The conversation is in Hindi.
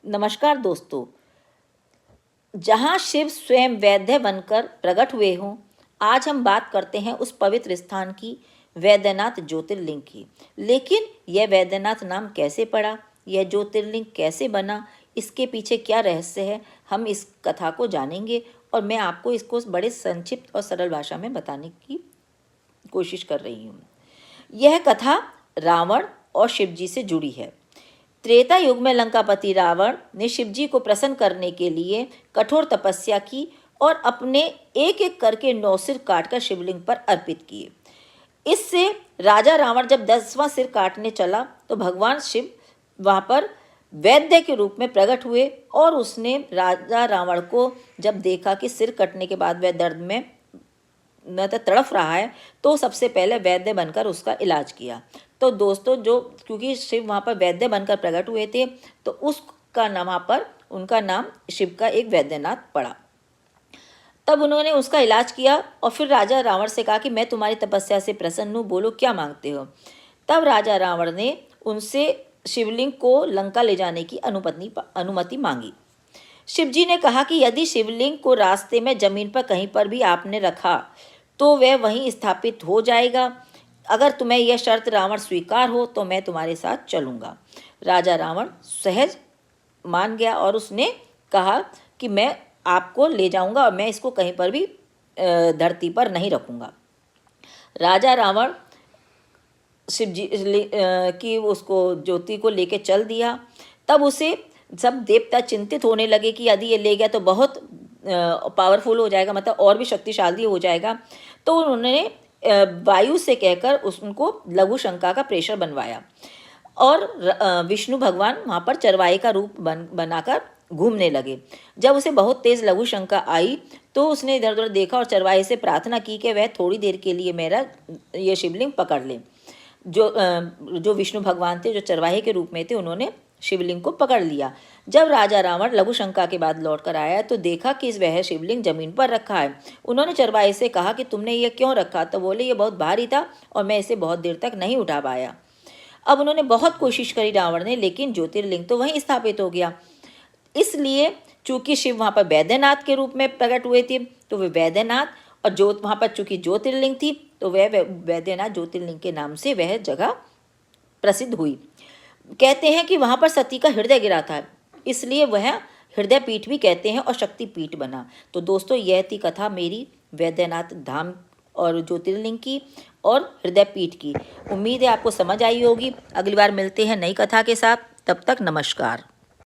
नमस्कार दोस्तों। जहाँ शिव स्वयं वैद्य बनकर प्रकट हुए हों, आज हम बात करते हैं उस पवित्र स्थान की, वैद्यनाथ ज्योतिर्लिंग की। लेकिन यह वैद्यनाथ नाम कैसे पड़ा, यह ज्योतिर्लिंग कैसे बना, इसके पीछे क्या रहस्य है, हम इस कथा को जानेंगे और मैं आपको इसको बड़े संक्षिप्त और सरल भाषा में बताने की कोशिश कर रही हूँ। यह कथा रावण और शिवजी से जुड़ी है। त्रेता युग में लंकापति रावण ने शिवजी को प्रसन्न करने के लिए कठोर तपस्या की और अपने एक एक करके 9 सिर काटकर शिवलिंग पर अर्पित किए। इससे राजा रावण जब 10वां सिर काटने चला तो भगवान शिव वहां पर वैद्य के रूप में प्रकट हुए और उसने राजा रावण को जब देखा कि सिर कटने के बाद वह दर्द में न तो तड़फ रहा है, तो सबसे पहले वैद्य बनकर उसका इलाज किया। तो दोस्तों, जो क्योंकि शिव वहाँ पर वैद्य बनकर प्रकट हुए थे, तो उसका नाम वहाँ पर उनका नाम शिव का एक वैद्यनाथ पड़ा। तब उन्होंने उसका इलाज किया और फिर राजा रावण से कहा कि मैं तुम्हारी तपस्या से प्रसन्न हूँ, बोलो क्या मांगते हो। तब राजा रावण ने उनसे शिवलिंग को लंका ले जाने की अनुमति मांगी। शिवजी ने कहा कि यदि शिवलिंग को रास्ते में जमीन पर कहीं पर भी आपने रखा तो वह वहीं स्थापित हो जाएगा। अगर तुम्हें यह शर्त रावण स्वीकार हो तो मैं तुम्हारे साथ चलूँगा। राजा रावण सहज मान गया और उसने कहा कि मैं आपको ले जाऊँगा और मैं इसको कहीं पर भी धरती पर नहीं रखूँगा। राजा रावण शिवजी की उसको ज्योति को लेके चल दिया। तब उसे सब देवता चिंतित होने लगे कि यदि ये ले गया तो बहुत पावरफुल हो जाएगा, मतलब और भी शक्तिशाली हो जाएगा। तो उन्होंने वायु से कहकर उनको लघु शंका का प्रेशर बनवाया और विष्णु भगवान वहाँ पर चरवाहे का रूप बनाकर घूमने लगे। जब उसे बहुत तेज लघु शंका आई तो उसने इधर उधर देखा और चरवाहे से प्रार्थना की कि वह थोड़ी देर के लिए मेरा ये शिवलिंग पकड़ ले। जो विष्णु भगवान थे, जो चरवाहे के रूप में थे, उन्होंने शिवलिंग को पकड़ लिया। जब राजा रावण लघु शंका के बाद लौट कर आया तो देखा कि वह शिवलिंग जमीन पर रखा है। उन्होंने चरवाहे से कहा कि तुमने ये क्यों रखा, तो बोले ये बहुत भारी था और मैं इसे बहुत देर तक नहीं उठा पाया। अब उन्होंने बहुत कोशिश करी रावण ने, लेकिन ज्योतिर्लिंग तो वहीं स्थापित हो गया। इसलिए चूंकि शिव वहाँ पर वैद्यनाथ के रूप में प्रकट हुए थे तो वे वैद्यनाथ, और वहाँ पर चूंकि ज्योतिर्लिंग थी तो वह वैद्यनाथ ज्योतिर्लिंग के नाम से वह जगह प्रसिद्ध हुई। कहते हैं कि वहाँ पर सती का हृदय गिरा था, इसलिए वह हृदय पीठ भी कहते हैं और शक्ति पीठ बना। तो दोस्तों, यह थी कथा मेरी वैद्यनाथ धाम और ज्योतिर्लिंग की और हृदय पीठ की। उम्मीद है आपको समझ आई होगी। अगली बार मिलते हैं नई कथा के साथ। तब तक नमस्कार।